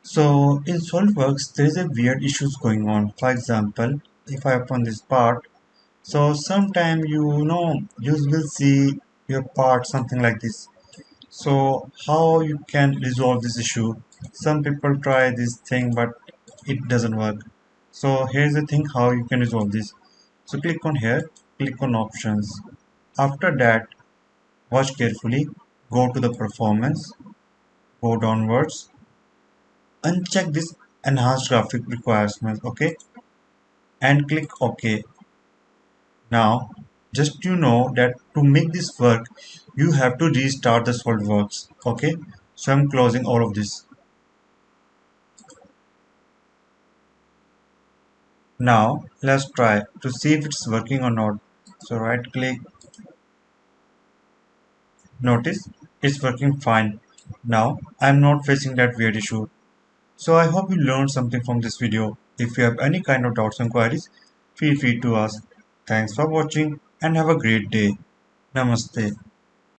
So in SolidWorks, there is a weird issues going on. For example, if I open this part, so sometime you will see your part something like this. So how you can resolve this issue? Some people try this thing, but it doesn't work. So here's the thing how you can resolve this. So click on here, click on options. After that, watch carefully, go to the performance, go downwards, uncheck this enhanced graphic requirements, okay, and click OK. Now, just that to make this work, you have to restart the SolidWorks, okay. So I'm closing all of this. Now, let's try to see if it's working or not. So right click, notice it's working fine. Now, I'm not facing that weird issue. So I hope you learned something from this video. If you have any kind of doubts and queries, feel free to ask. Thanks for watching and have a great day. Namaste.